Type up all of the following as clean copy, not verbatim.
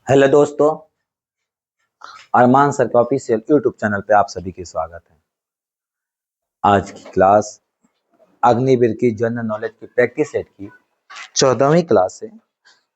Hello दोस्तों, अरमान sir का official YouTube channel पे आप सभी की स्वागत है। आज की क्लास अग्निवीर की जनरल नॉलेज की प्रैक्टिस सेट की 14वीं क्लास है।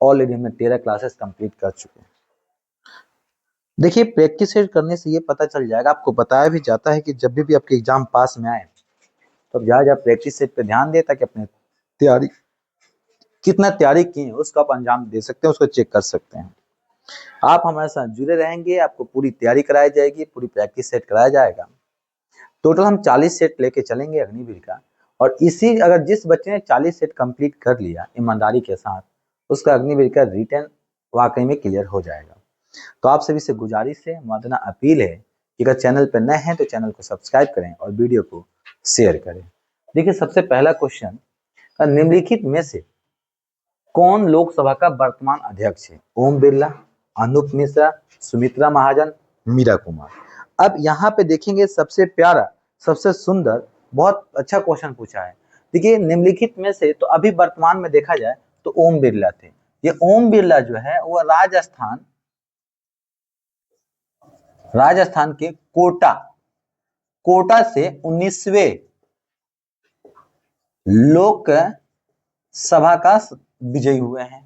ऑलरेडी हमने 13 क्लासेस कंप्लीट कर चुके हैं। देखिए, प्रैक्टिस सेट करने से ये पता चल जाएगा, आपको बताया भी जाता है कि जब भी आपके एग्जाम पास में आए तो ज़्यादा प्रैक्टिस सेट पे ध्यान दे ताकि अपने तैयारी कितना तैयारी किए उसका आप अंजाम दे सकते हैं, उसको चेक कर सकते हैं। आप हमारे साथ जुड़े रहेंगे, आपको पूरी तैयारी कराई जाएगी, पूरी प्रैक्टिस सेट कराया जाएगा। टोटल हम 40 सेट लेके चलेंगे अग्निवीर का। और इसी अगर जिस बच्चे ने 40 सेट कंप्लीट कर लिया ईमानदारी के साथ, उसका अग्निवीर का रिटर्न वाकई में क्लियर हो जाएगा। तो आप सभी से गुजारिश है, मादना अपील है कि अगर चैनल पर नए हैं तो चैनल को सब्सक्राइब करें और वीडियो को शेयर करें। देखिए, सबसे पहला क्वेश्चन, निम्नलिखित में से कौन लोकसभा का वर्तमान अध्यक्ष है? ओम बिरला, अनूप मिश्रा, सुमित्रा महाजन, मीरा कुमार। अब यहाँ पे देखेंगे, सबसे प्यारा, सबसे सुंदर, बहुत अच्छा क्वेश्चन पूछा है। देखिए, निम्नलिखित में से तो अभी वर्तमान में देखा जाए तो ओम बिरला थे। ये ओम बिरला जो है वो राजस्थान के कोटा से 19वें लोकसभा का विजयी हुए हैं।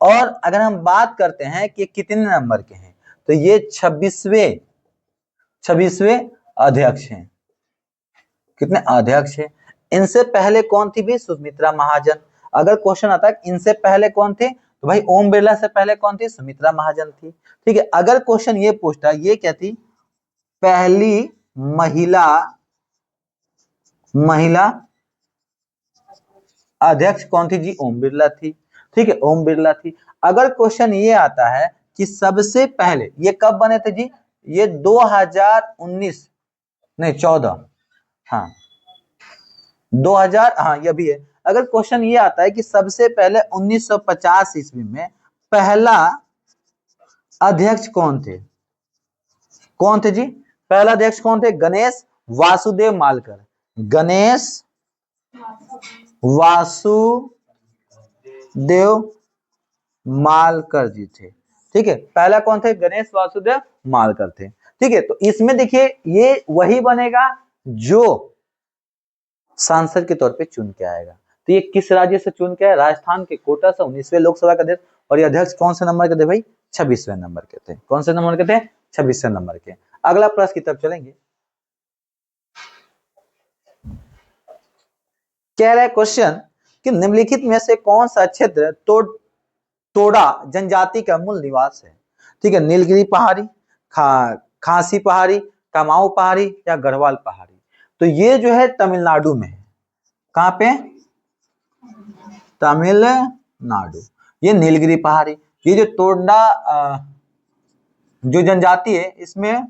और अगर हम बात करते हैं कि कितने नंबर के हैं, तो ये 26वें अध्यक्ष हैं। कितने अध्यक्ष हैं? इनसे पहले कौन थी भी? सुमित्रा महाजन। अगर क्वेश्चन आता है इनसे पहले कौन थे, तो भाई ओम बिरला से पहले कौन थी? सुमित्रा महाजन थी। ठीक है, अगर क्वेश्चन ये पूछता, ये क्या थी? पहली महिला अध्यक्ष कौन थी जी? ओम बिरला थी। ठीक है, ओम बिरला थी। अगर क्वेश्चन ये आता है कि सबसे पहले ये कब बने थे जी? ये 2019 नहीं 14, हाँ 2000, हाँ ये भी है। अगर क्वेश्चन ये आता है कि सबसे पहले 1950 ईस्वी में पहला अध्यक्ष कौन थे? कौन थे जी पहला अध्यक्ष? कौन थे? गणेश वासुदेव मालकर। गणेश वासुदेव मालकर जी थे। ठीक है, पहला कौन थे? गणेश वासुदेव मालकर थे। ठीक है, तो इसमें देखिए ये वही बनेगा जो सांसद के तौर पे चुन के आएगा। तो ये किस राज्य से चुन के आया? राजस्थान के कोटा से 19वें लोकसभा का अध्यक्ष। और ये अध्यक्ष कौन से नंबर के थे भाई? 26वें नंबर के थे। कौन से नंबर के थे? 26वें नंबर के। अगला प्रश्न की तरफ चलेंगे। कह रहा है क्वेश्चन कि निम्नलिखित में से कौन सा क्षेत्र तोड़ा जनजाति का मूल निवास है? ठीक है, नीलगिरी पहाड़ी, खासी पहाड़ी, कमाऊ पहाड़ी या गढ़वाल पहाड़ी। तो ये जो है तमिलनाडु में है। कहां पे? तमिलनाडु। ये नीलगिरी पहाड़ी। ये जो तोड़ा जो जनजाति है, इसमें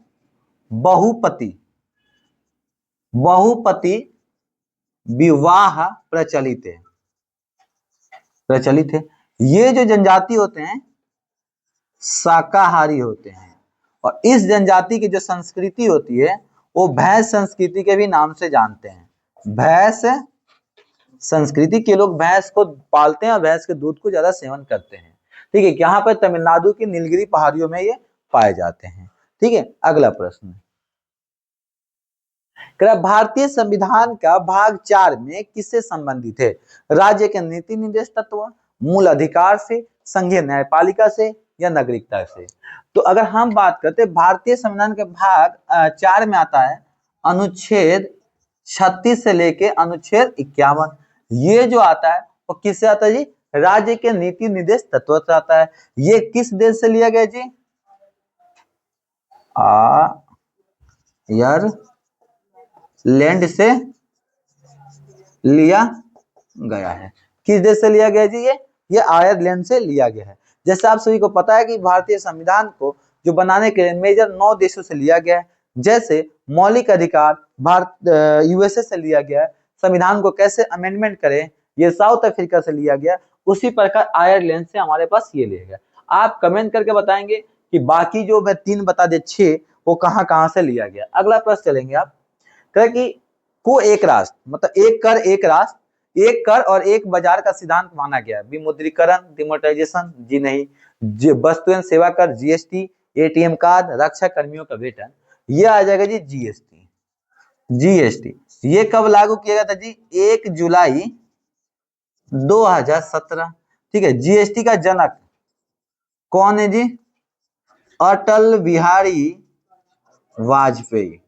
बहुपति विवाह प्रचलित है। ये जो जनजाति होते हैं शाकाहारी होते हैं। और इस जनजाति की जो संस्कृति होती है वो भैंस संस्कृति के भी नाम से जानते हैं। भैंस संस्कृति के लोग भैंस को पालते हैं और भैंस के दूध को ज्यादा सेवन करते हैं। ठीक है, यहाँ पर तमिलनाडु की नीलगिरी पहाड़ियों में ये पाए जाते हैं। ठीक है, अगला प्रश्न, भारतीय संविधान का भाग 4 में किससे संबंधित है? राज्य के नीति निर्देश तत्व, मूल अधिकार से, संघीय न्यायपालिका से या नागरिकता से। तो अगर हम बात करते हैं भारतीय संविधान के भाग 4 में आता है अनुच्छेद 36 से लेके अनुच्छेद 51। ये जो आता है वो किससे आता है जी? राज्य के नीति निर्देश तत्व से आता है। ये किस देश से लिया गया जी? आयरलैंड से लिया गया है। किस देश से लिया गया जी? ये आयरलैंड से लिया गया है। जैसे आप सभी को पता है कि भारतीय संविधान को जो बनाने के लिए मेजर 9 देशों से लिया गया है। जैसे मौलिक अधिकार भारत यूएसए से लिया गया है। संविधान को कैसे अमेंडमेंट करें, ये साउथ अफ्रीका से लिया गया। उसी प्रकार आयरलैंड से हमारे पास ये लिया गया। आप कमेंट करके बताएंगे कि बाकी जो मैं 3 बता दे 6 वो कहां से लिया गया। अगला प्रश्न चलेंगे आप, कहें कि को एक राष्ट्र मतलब एक कर एक राष्ट्र, एक कर और एक बाजार का सिद्धांत माना गया। विमुद्रीकरण, डिमोनेटाइजेशन, जी नहीं। वस्तु एवं सेवा कर जीएसटी, एटीएम कार्ड, रक्षा कर्मियों का वेतन, ये आ जाएगा जी जीएसटी। जीएसटी ये कब लागू किया गया था जी? 1 जुलाई 2017। ठीक है, जीएसटी का जनक कौन है जी? अटल बिहारी वाजपेयी।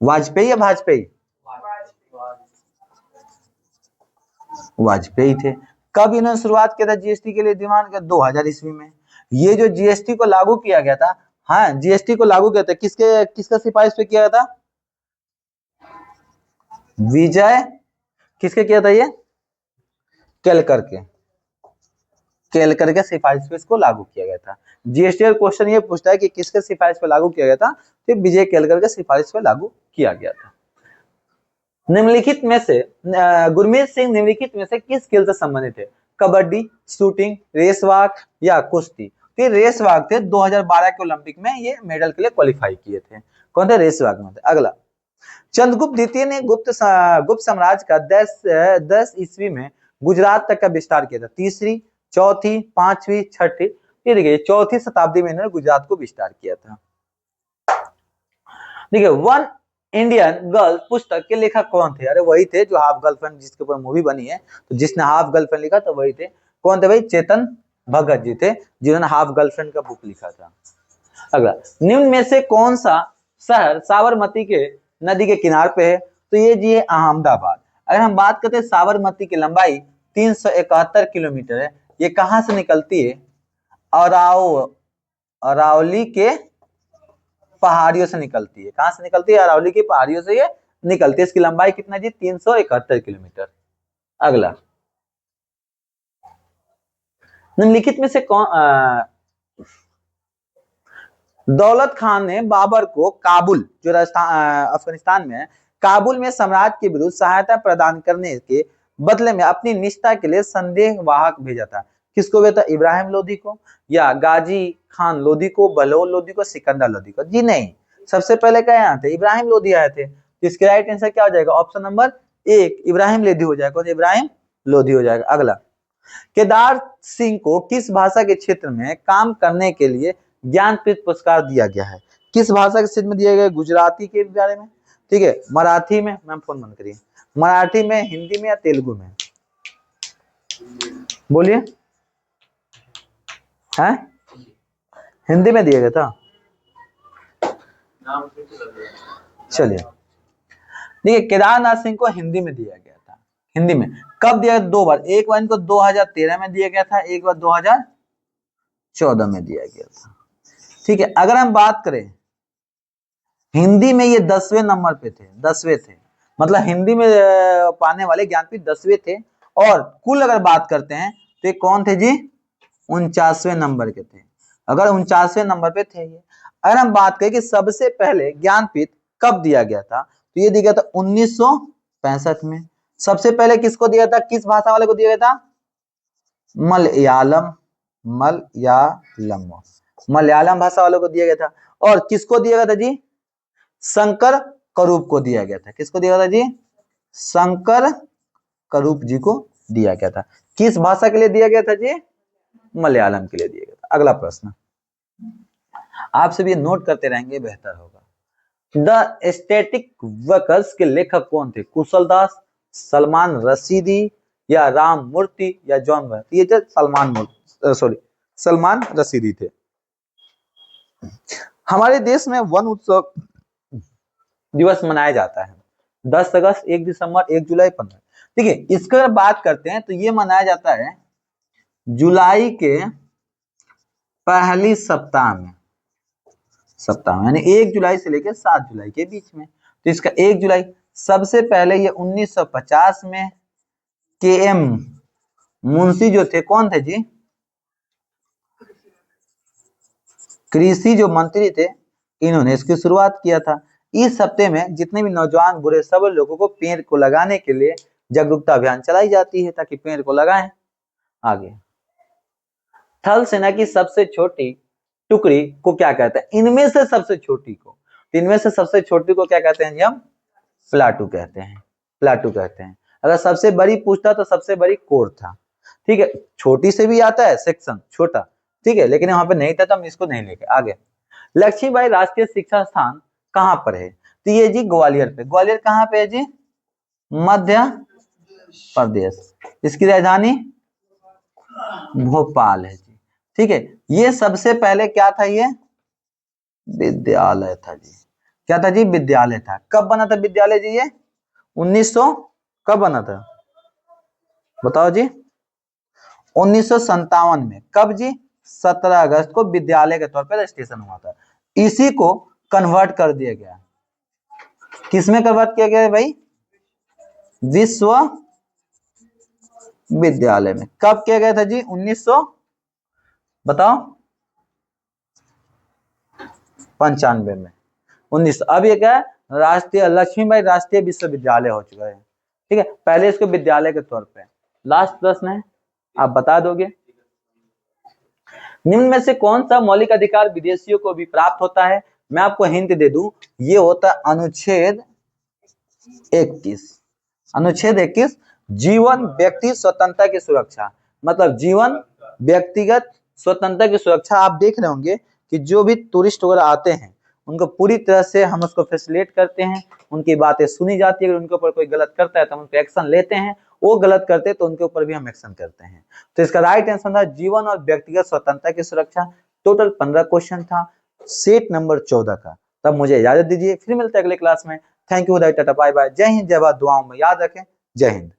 वाजपेयी या भाजपेयी? वाजपेयी थे। कब इन्होंने शुरुआत किया था जीएसटी के लिए डिमांड का? 2000 ईस्वी में। ये जो जीएसटी को लागू किया गया था, हाँ जीएसटी को लागू किया था किसका सिफारिश पे किया था? विजय किसके किया था? ये केलकर के सिफारिश पे इसको लागू किया गया था। जीएसटी का क्वेश्चन ये पूछता है कि किसके सिफारिश पे लागू किया गया था? तो विजय केलकर के सिफारिश पे लागू किया गया था। निम्नलिखित में से गुरमीत सिंह निम्नलिखित में से किस खेल से संबंधित है? कबड्डी, शूटिंग, रेस वाक या कुश्ती? तो रेस वाक थे। 2012 के ओलंपिक में ये मेडल के लिए क्वालिफाई किए थे। कौन थे? रेस वाक में थे। अगला, चंद्रगुप्त द्वितीय ने गुप्त साम्राज्य का 10 ईस्वी में गुजरात तक का विस्तार किया था। तीसरी, चौथी, पांचवी, छठी? ये देखिए चौथी शताब्दी में इन्होंने गुजरात को विस्तार किया था। देखिए, वन इंडियन गर्ल पुस्तक के लेखक कौन थे? अरे वही थे जो हाफ गर्लफ्रेंड, जिसके ऊपर मूवी बनी है, तो जिसने हाफ गर्लफ्रेंड लिखा तो वही थे। कौन थे भाई? चेतन भगत जी थे, जिन्होंने हाफ गर्लफ्रेंड का बुक लिखा था। अगला, निम्न में से कौन सा शहर साबरमती के नदी के किनारे पे है? तो ये जी है अहमदाबाद। अगर हम बात करते हैं, साबरमती की लंबाई 371 किलोमीटर है। ये कहाँ से निकलती है? अरावली के पहाड़ियों से निकलती है। कहां से निकलती है? अरावली की पहाड़ियों से ये निकलती है। इसकी लंबाई कितना जी? 371 किलोमीटर। अगला, निम्नलिखित में से कौन दौलत खान ने बाबर को काबुल, जो राजस्थान अफगानिस्तान में है, काबुल में सम्राट के विरुद्ध सहायता प्रदान करने के बदले में अपनी निष्ठा के लिए संदेह वाहक भेजा था? किसको भेजा था? इब्राहिम लोधी को, या गाजी खान लोधी को, बलोच लोधी को, सिकंदर लोधी को? जी नहीं, सबसे पहले क्या आए थे? इब्राहिम लोधी आए थे। इसके राइट आंसर क्या हो जाएगा? ऑप्शन नंबर 1 इब्राहिम लोधी हो जाएगा। इब्राहिम लोधी हो जाएगा। अगला, केदार सिंह को किस भाषा के क्षेत्र में काम करने के लिए ज्ञानपीठ पुरस्कार दिया गया है? किस भाषा के क्षेत्र में दिया गया? गुजराती के बारे में, ठीक है, मराठी में, मैम फोन बंद करिए, मराठी में, हिंदी में या तेलुगु में? बोलिए। है हिंदी में दिया गया था। चलिए, देखिए केदारनाथ सिंह को हिंदी में दिया गया था। हिंदी में कब दिया? 2 बार। एक बार इनको 2013 में दिया गया था, एक बार 2014 में दिया गया था। ठीक है, अगर हम बात करें हिंदी में, ये 10वें नंबर पे थे। 10वें थे, मतलब हिंदी में पाने वाले ज्ञानपीठ 10वें थे। और कुल अगर बात करते हैं तो ये कौन थे जी? 49वें नंबर के थे। अगर 49वें नंबर पे थे ये। अगर हम बात करें कि सबसे पहले ज्ञानपीठ कब दिया गया था, तो ये दिया गया था 1965 में। सबसे पहले किसको दिया था? किस भाषा वाले को दिया गया था? मलयालम भाषा वालों को दिया गया था। और किसको दिया गया था जी? शंकर करूप को दिया गया था। किसको दिया गया था जी? शंकर करूप जी को दिया गया था। किस भाषा के लिए दिया गया था जी? मलयालम के लिए दिया गया था। अगला प्रश्न, आप सब ये नोट करते रहेंगे बेहतर होगा। द स्टैटिक वर्कर्स के लेखक कौन थे? कुशल दास, सलमान रशीदी, या राम मूर्ति, या जॉन वर्थ? ये थे सलमान रशीदी थे। हमारे देश में वन उत्सव दिवस मनाया जाता है 10 अगस्त, 1 दिसंबर, 1 जुलाई, 15। ठीक है, इसकी अगर बात करते हैं तो ये मनाया जाता है जुलाई के पहली सप्ताह में, यानी 1 जुलाई से लेकर 7 जुलाई के बीच में। तो इसका 1 जुलाई, सबसे पहले ये 1950 में के एम मुंशी जो थे, कौन थे जी? कृषि जो मंत्री थे, इन्होंने इसकी शुरुआत किया था। इस हफ्ते में जितने भी नौजवान बूढ़े सब लोगों को पेड़ को लगाने के लिए जागरूकता अभियान चलाई जाती है, ताकि पेड़ को लगाएं। आगे, थल सेना की सबसे छोटी टुकड़ी को क्या कहते हैं? इनमें से सबसे छोटी को, इनमें से सबसे छोटी को क्या कहते हैं जी? हम प्लाटू कहते हैं। प्लाटू कहते हैं। अगर सबसे बड़ी पूछता तो सबसे बड़ी कोर था। ठीक है, छोटी से भी आता है सेक्शन छोटा, ठीक है, लेकिन यहाँ पे नहीं था तो हम इसको नहीं लेके आगे। लक्ष्मीबाई राष्ट्रीय शिक्षा संस्थान कहाँ पर है? तो ये जी ग्वालियर पे। ग्वालियर कहाँ पे है जी? मध्य प्रदेश। इसकी राजधानी भोपाल है जी, ठीक है। ये सबसे पहले क्या था? ये विद्यालय था जी। क्या था जी? विद्यालय था। कब बना था विद्यालय जी? ये 1900 कब बना था बताओ जी? 1957 में। कब जी? 17 अगस्त को विद्यालय के तौर पर रजिस्ट्रेशन हुआ था। इसी को कन्वर्ट कर दिया गया। किसमें कन्वर्ट किया गया है भाई? विश्व विद्यालय में। कब किया गया था जी? 1900 बताओ? 95 में। 19। अब ये क्या है? राष्ट्रीय लक्ष्मीबाई राष्ट्रीय विश्वविद्यालय हो चुका है, ठीक है। पहले इसको विद्यालय के तौर पे। लास्ट प्रश्न है, आप बता दोगे। निम्न में से कौन सा मौलिक अधिकार विदेशियों को भी प्राप्त होता है? मैं आपको हिंट दे दूं, ये होता है अनुच्छेद 21। अनुच्छेद 21 जीवन व्यक्ति स्वतंत्रता की सुरक्षा। मतलब जीवन व्यक्तिगत स्वतंत्रता की सुरक्षा। आप देख रहे होंगे कि जो भी टूरिस्ट वगैरह आते हैं उनको पूरी तरह से हम उसको फैसिलिटेट करते हैं, उनकी बातें सुनी जाती है। अगर उनके ऊपर कोई गलत करता है तो हम उन पर एक्शन लेते हैं, वो गलत करते हैं तो उनके ऊपर भी हम एक्शन करते हैं। तो इसका राइट आंसर था जीवन और व्यक्तिगत स्वतंत्रता की सुरक्षा। टोटल 15 क्वेश्चन था सेट नंबर 14 का। तब मुझे इजाजत दीजिए, फिर मिलते हैं अगले क्लास में। Thank you, tata, bye bye, Jai Hind, जय भारत। दुआओं में याद रखें। जय हिंद।